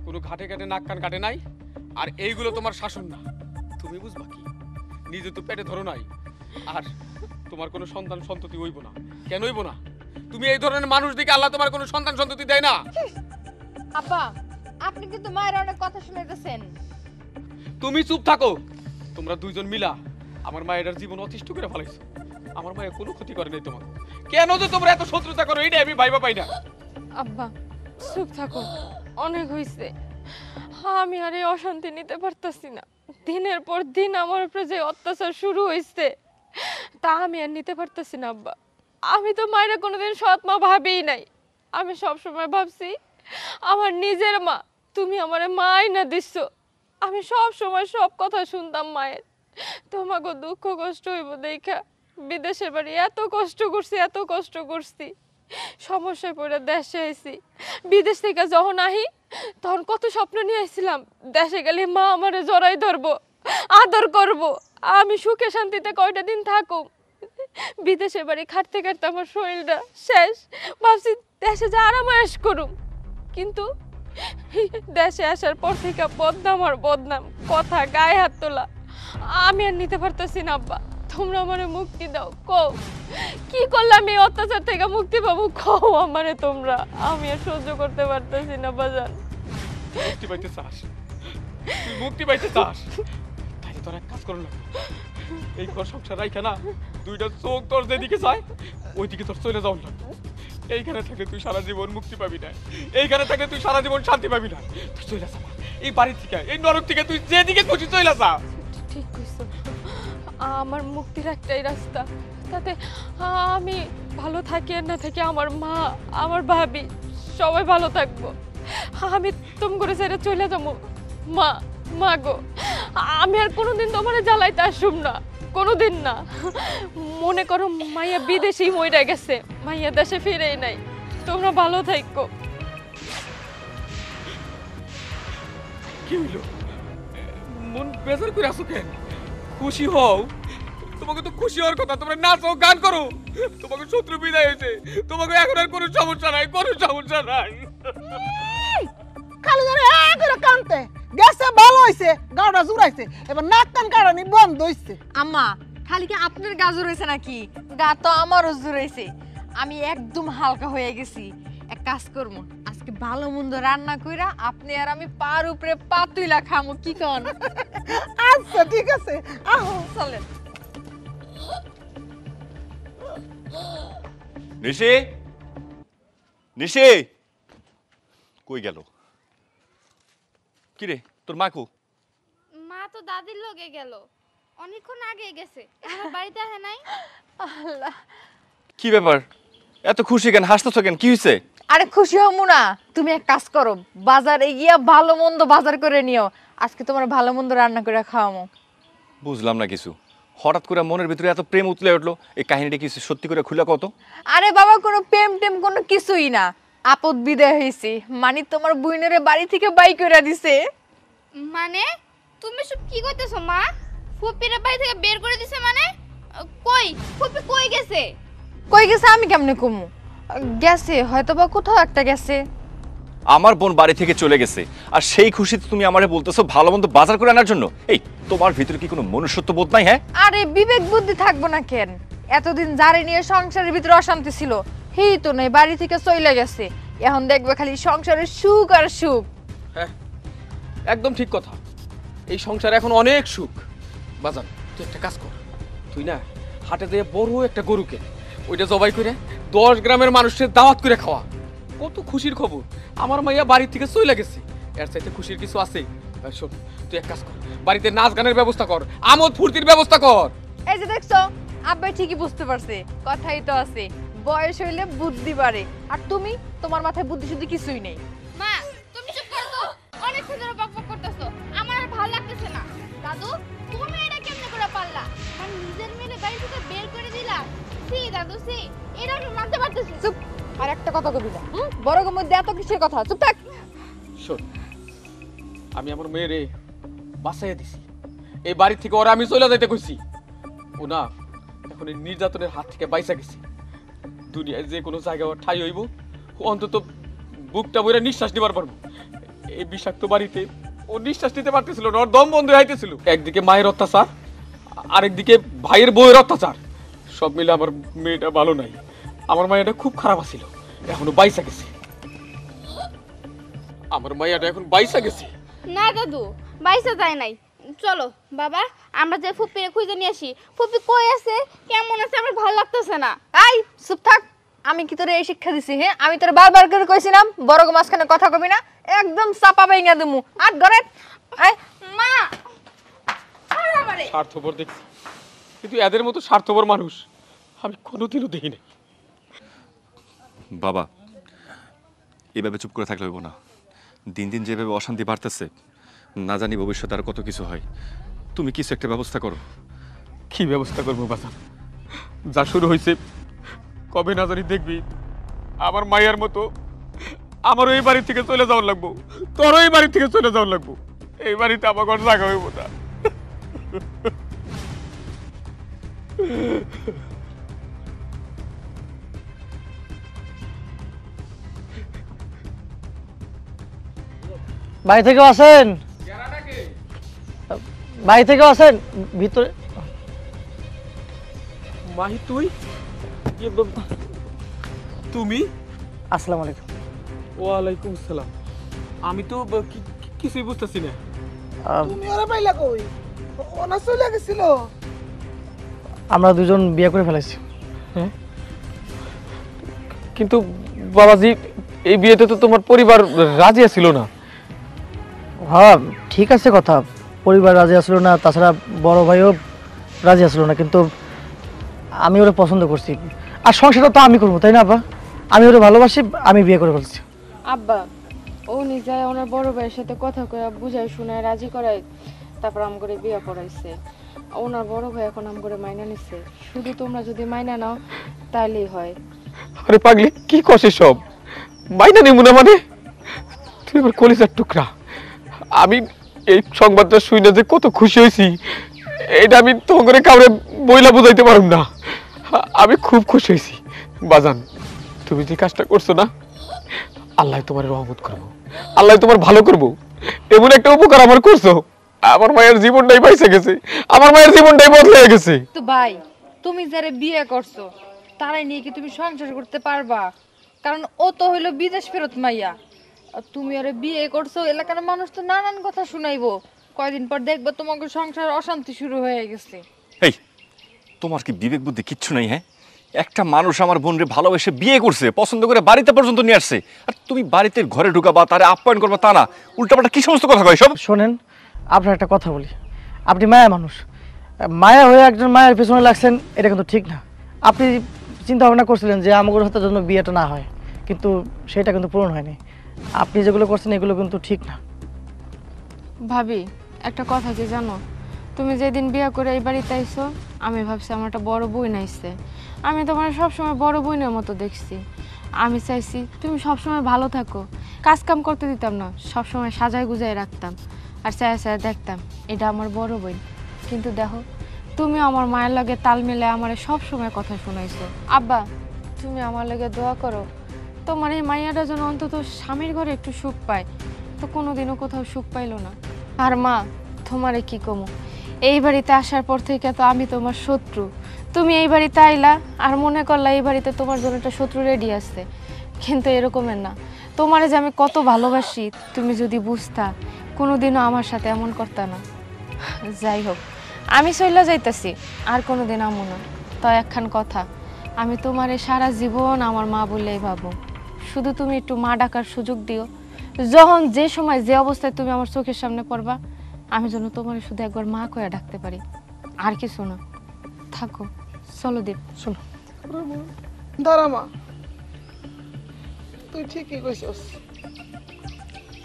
কোনো ঘাটে ঘাটে নাক কান কাটে নাই, আর এইগুলো তোমার শাসন না। তুমি বুঝবা কি, নিজে তো পেটে ধরো নাই, আর তোমার কোনো সন্তান সন্ততি হইব না। কেন হইব না? তুমি এই ধরনের মানুষ দেখে আল্লাহ তোমার কোনো সন্তান সন্ততি দেয় না। আব্বা আপনি কিন্তু মায়ের অনেক কথা শুনাইতেছেন। তুমি চুপ থাকো। তোমরা দুইজন মিলা আমার মায়ের জীবন অতিষ্ঠ করে ফেলাইছো। আমার মায়ের কোনো ক্ষতি করে নাই তোমার, কেন যে তোমরা এত শত্রুতা করো এইটা আমি ভাইবা পাই না। আব্বা চুপ থাকো, অনেক হইছে। আমি আর এই অশান্তি নিতে পারতাছি না। দিনের পর দিন আমার উপরে যে অত্যাচার শুরু হইছে তা আমি আর নিতে পারতাছি না আব্বা। আমি তো মায়ের কোনোদিন সৎ মা ভাবিই নাই। আমি সব সময় ভাবছি আমার নিজের মা, তুমি আমারে মাই না দিচ্ছ। আমি সব সময় সব কথা শুনতাম মায়ের। তোমাকে দুঃখ কষ্ট হইব দেখা বিদেশের বাড়ি এত কষ্ট করছি, সমস্যায় পড়ে দেশে আইছি। বিদেশ থেকে যখন আহি তখন কত স্বপ্ন নিয়ে আসছিলাম, দেশে গেলে মা আমারে জড়াই ধরবো, আদর করব, আমি সুখে শান্তিতে কয়টা দিন থাকুম। বিদেশের বাড়ি খাটতে খাটতে আমার শরীরটা শেষ, ভাবছি দেশে যা আরামায়েশ করুম। কিন্তু দেশে আসার পর থেকে বদনাম আর বদনাম, কথা গায়ে হাত তোলা। আমি আর নিতে পারতেছি না আব্বা, তোমরা আমারে মুক্তি দাও। কও কি করলে আমি অত্যাচার থেকে মুক্তি পাবো, কও আমারে তোমরা। আমি আর সহ্য করতে পারতেছি না বাজান। মুক্তি পাইতে চাস? তুই মুক্তি পাইতে চাস? তাই তোর এক কাজ করো না, এই ঘর সংসার রাইখা না দুইটা চোখ তোর যেদিকে যায় ওইদিকে তোর চলে যাও না। এইখানে থাকলে তুই সারা জীবন মুক্তি পাবি না, এইখানে থাকলে তুই সারা জীবন শান্তি পাবি না। তুই চলে যা এই বাড়ি থেকে, এই নরক থেকে, তুই যেদিকে খুশি চলে যা। ঠিক কইছো, আমার মুক্তির একটাই রাস্তা, তাতে আমি ভালো থাকি আর না থাকি আমার মা আমার ভাবি সবাই ভালো থাকবো। আমি তুমি করে ছেড়ে চলে যাবো। মা মা গো, আমি আর কোনোদিন তোমার জ্বালাইতে আসুম না, কোনোদিন না। মনে করো মাইয়া বিদেশেই মইরা গেছে, মাইয়া দেশে ফিরেই নাই। তোমরা ভালো থাকো। কি হইল? মন বেজার করে আসো কেন? খুশি হও, তোমাকে তো খুশি হওয়ার কথা। তোমরা নাচো গান করো, তোমাকে শত্রু বিদায় হয়েছে, তোমাকে এখন আর কোনো সমস্যা নাই, কোনো সমস্যা নাই। খালি ধরে করে কানতে গেছে, ভালো হইছে, গাওটা জুড়াইছে, এবার নাক কান কাটানি বন্ধ হইছে। আম্মা খালি কি আপনার গা জুড়াইছে নাকি? গা তো আমারও জুড়াইছে। আমি একদম হালকা হয়ে গেছি। এক কাজ করবো, আজকে ভালো মন্দ রান্না কইরা আপনি আর আমি পার উপরে পাতুইলা খামু, কি কন? আচ্ছা ঠিক আছে, আহো চলেন। নিশি, নিশি কই গেল? কিরে তোর মা কো? মা তো দাদির লগে গেল, অনেকক্ষণ আগে গেছে, এখনো বাড়িতে আসে নাই। আল্লাহ, কি ব্যাপার, এত খুশি কেন, হাসতেছ কেন, কি হইছে? আরে খুশি হমু না, তুমি এক কাজ করো, বাজারে গিয়া ভালো মন্দ বাজার করে নিও, আজকে তোমার ভালো মন্দ রান্না করে খাওয়ামো। বুঝলাম না কিছু, হঠাৎ করে মনের ভিতরে এত প্রেম উতলে উঠলো, এই কাহিনীটা কি সত্যি করে খুলে কত? আরে বাবা, কোনো প্রেম টেম কোনো কিছুই না, আপদ বিদায় হয়েছে। মানে তোমার বুইনেরে বাড়ি থেকে বাই করে দিছে। মানে তুমি সব কি করতেছো মা? ফুপির বাড়ি থেকে বের করে দিছে মানে? কই ফুপি কই গেছে? কই গেছে আমি কেমনে কমু? গেছে হয়তো বা কোথাও একটা গেছে। আমার বোন বাড়ি থেকে চলে গেছে, আর সেই খুশিতে তুমি আমারে বলতেছো ভালো মন্দ বাজার করে আনার জন্য? এই তোমার ভিতরে কি কোনো মনুষ্যত্ব বোধ নাই? হ্যাঁ, আরে বিবেক বুদ্ধি থাকবো না কেন? এতদিন যারে নিয়ে সংসারের ভিতরে অশান্তি ছিল হেই তো নাই, বাড়ি থেকে চলে গেছে। এখন দেখবে খালি সংসারের সুখ আর সুখ। হ্যাঁ একদম ঠিক কথা, এই সংসারে এখন অনেক সুখ। বাজান তুই একটা কাজ কর, তুই না হাটে দিয়ে বড় একটা গরু কেন, ওইটা জবাই করে 10 গ্রামের মানুষের দাওয়াত করে খাওয়া। কত খুশির খবর, আমার মাইয়া বাড়ি থেকে চলে গেছে, এর চাইতে খুশির কিছু আছে? শোন তুই এক কাজ কর, বাড়িতে নাচ গানের ব্যবস্থা কর, আমোদ ফুর্তির ব্যবস্থা কর। এই যে দেখছো, আব্বাই ঠিকই বুঝতে পারছে, কথাই তো আছে, বয়স হইলে বুদ্ধি বাড়ে। আর তুমি, তোমার মাথায় বুদ্ধি শুদ্ধি কিছুই নেই। মা তুমি চুপ করো তো, অনেক সুন্দর বকবক করতেছো, আমার আর ভালো লাগতেছে না। দাদু তুমি এটা কেমনে করে পারলা? মানে নিজের মেয়ে বাড়ি থেকে বের করে দিলা? সি দাদু সি, এটা আমি মানতে পারতেছি। চুপ, আর একটা কথা কবি না, বড় গো মধ্যে এত কিসের কথা? চুপ থাক। শোন আমি আমার মেয়েরে বাঁচাইয়া দিছি। এই বাড়ি থেকে ওরা আমি চলে যাইতে কইছি, ও না এখন এই নির্যাতনের হাত থেকে বাইসা গেছে। দুনিয়ায় যে কোনো জায়গায় ওর ঠাই হইব, ও অন্তত বুকটা বইরা নিঃশ্বাস নিবার পারবো। এই বিষাক্ত বাড়িতে ও নিঃশ্বাস নিতে পারতেছিল না, ওর দম বন্ধ হইতেছিল। একদিকে মায়ের অত্যাচার, আরেকদিকে ভাইয়ের বউয়ের অত্যাচার, সব মিলে আমার মেয়েটা ভালো নাই। আমার মায়েটা খুব খারাপ আছিল, এখনো বাইসা গেছে। আমার মায়েটা এখন বাইসা গেছে। না দাদু, বাইসা যায় নাই। চলো বাবা, আমরা যে ফুপিরে খুঁজে নিয়ে আসি। ফুপি কই আছে, কেমন আছে, আমার ভালো লাগতেছে না। এই চুপ থাক। আমি কি তোরে এই শিক্ষা দিছি? হ্যাঁ, আমি তোরে বারবার করে কইছিলাম বড় গো মাঝখানে কথা কবি না, একদম চাপা বাইঙ্গা দেমু। আট ঘরে মা ছাড় আমারে। স্বার্থপর দেখছি, কিন্তু এদের মতো স্বার্থপর মানুষ আমি কোনোদিনও দেখি নাই। বাবা, এভাবে চুপ করে থাকলে হইব না। দিন দিন যেভাবে অশান্তি বাড়তেছে, না জানি ভবিষ্যতে আর কত কিছু হয়। তুমি কিছু একটা ব্যবস্থা করো। কি ব্যবস্থা করবো বাজান? যা শুরু হয়েছে কবে না জানি দেখবি আমার মায়ের মতো আমারও এই বাড়ি থেকে চলে যাওয়ার লাগবো, তোরও এই বাড়ি থেকে চলে যাওয়ার লাগবো। এই বাড়িতে আমার ঘর জায়গা হইব না। বাড়ি থেকেও আসেন, বাড়ি থেকেও আসেন ভিতরে। মাহি তুই? তুমি? আসসালামু আলাইকুম। ওয়ালাইকুম আসসালাম। আমি তো কিছুই বুঝতেছি না। তুমি ওরা পাইলা কই? ওনা চলে গেছিল। আমরা দুজন বিয়ে করে ফেলেছি। কিন্তু বাবাজি, এই বিয়েতে তো তোমার পরিবার রাজি ছিল না। হ্যাঁ ঠিক আছে কথা, পরিবার রাজি আসলো না, তাছাড়া বড় ভাইও রাজি আসলো না, কিন্তু আমি ওরা পছন্দ করছি। আর সংসারটা তো আমি করবো, তাই না আব্বা? আমি ওরা ভালোবাসি, আমি বিয়ে করে ফেলছি। আব্বা ও নিজে ওনার বড় ভাইয়ের সাথে কথা কয়ে বুঝাই শুনায় রাজি করাই, তারপর আম করে বিয়ে পড়াইছে। ওনার বড় ভাই এখন আম করে মাইনা নিচ্ছে। শুধু তোমরা যদি মাইনা নাও তাহলেই হয়। আরে পাগলি, কি কষে সব? মাইনা নেব না মানে? তুই আমার কলিজার টুকরা। আমি এই সংবাদটা শুনে যে কত খুশি হয়েছি, এটা আমি তোমাকে কাউরে বইলা বুঝাইতে পারব না। আমি খুব খুশি হয়েছি বাজান। তুমি যে কাজটা করছো না, আল্লাহ তোমার রহমত করবো, আল্লাহ তোমার ভালো করবো। এমন একটা উপকার আমার করছো, আমার মায়ের জীবনটাই বাইসে গেছে, আমার মায়ের জীবনটাই বদলে গেছে। তো ভাই, তুমি যারা বিয়ে করছো তারাই নিয়ে কি তুমি সংসার করতে পারবা? কারণ ও তো হইলো বিদেশ ফেরত মাইয়া, আর তুমি আরে বিয়ে করছো, এলাকার মানুষ তো নানান কথা শুনাইবো। কয়দিন পর দেখবো তোমাকে সংসার অশান্তি শুরু হয়ে গেছে। এই, তোমার কি বিবেক বুদ্ধি কিচ্ছু নাই? হ্যাঁ, একটা মানুষ আমার বোনরে ভালোবেসে বিয়ে করছে, পছন্দ করে বাড়িতে পর্যন্ত নিয়ে আসছে, আর তুমি বাড়িতে ঘরে ঢুকাবা, তারে আপ্যায়ন করবা তা না, উল্টাপাল্টা কি সমস্ত কথা কয় সব? শোনেন, আপনার একটা কথা বলি, আপনি মায়া মানুষ, মায়া হয়ে একজন মায়ের পেছনে লাগছেন, এটা কিন্তু ঠিক না। আপনি চিন্তা ভাবনা করছিলেন যে আমাদের হাতে জন্য বিয়েটা না হয়, কিন্তু সেটা কিন্তু পূরণ হয়নি। আপনি যেগুলো করছেন এগুলো কিন্তু ঠিক না। ভাবি একটা কথা কি জানো, তুমি যেদিন বিয়ে করে এই বাড়িতে আইছো, আমি ভাবছি আমার একটা বড় বোন আইছে। আমি তোমার সবসময় বড় বোনের মতো দেখছি। আমি চাইছি তুমি সবসময় ভালো থাকো, কাজ কাম করতে দিতাম না, সবসময় সাজায় গুজায় রাখতাম, আর চায় চায় দেখতাম এটা আমার বড় বোন। কিন্তু দেখো, তুমি আমার মায়ের লগে তাল মিলে আমার সবসময় কথা শোনাইছো। আব্বা, তুমি আমার লগে দোয়া করো তোমার এই মাইয়াটা যেন অন্তত স্বামীর ঘরে একটু সুখ পায়। তো কোনোদিনও কোথাও সুখ পাইলো না। আর মা, তোমারে কি কমো, এই বাড়িতে আসার পর থেকে তো আমি তোমার শত্রু। তুমি এই বাড়িতে আইলা আর মনে করলা এই বাড়িতে তোমার জন্য একটা শত্রু রেডি আসছে, কিন্তু এরকমের না। তোমারে যে আমি কত ভালোবাসি তুমি যদি বুঝতা, কোনোদিনও আমার সাথে এমন করতা না। যাই হোক, আমি চইলা যাইতাছি, আর কোনোদিন আমো না। তো একখান কথা, আমি তোমারে সারা জীবন আমার মা বললেই ভাবো। শুধু তুমি একটু মা ডাকার সুযোগ দিও, যখন যে সময় যে অবস্থায় তুমি আমার চোখের সামনে পড়বা, আমি যেন তোমার শুধু একবার মা কয়ে ডাকতে পারি, আর কিছু না। থাকো, চলো দীপ, চলো। দাঁড়া মা, তুই ঠিকই কইছস,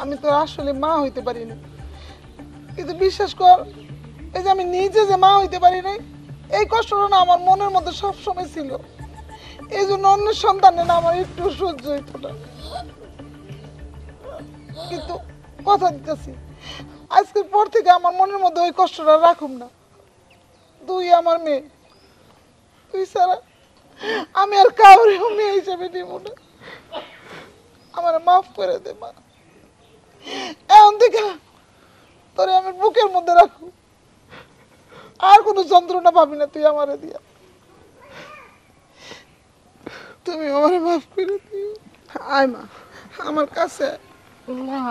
আমি তো আসলে মা হইতে পারি না, কিন্তু বিশ্বাস কর, এই যে আমি নিজে যে মা হইতে পারি নাই, এই কষ্টটা না আমার মনের মধ্যে সবসময় ছিল। এই জন্য অন্যের সন্তানের না আমার একটু সহ্য হইতো না, কিন্তু কথা দিতেছি আজকের পর থেকে আমার মনের মধ্যে ওই কষ্টটা রাখুম না। তুই আমার মেয়ে, তুই ছাড়া আমি আর কাউরে মেয়ে হিসেবে নিব না। আমার মাফ করে দে মা। এখন থেকে তোরে আমি বুকের মধ্যে রাখু, আর কোনো যন্ত্রণা পাবি না তুই আমারে দিয়া। তুমি আমারে মাফ করে দিও। আয় মা আমার কাছে। মা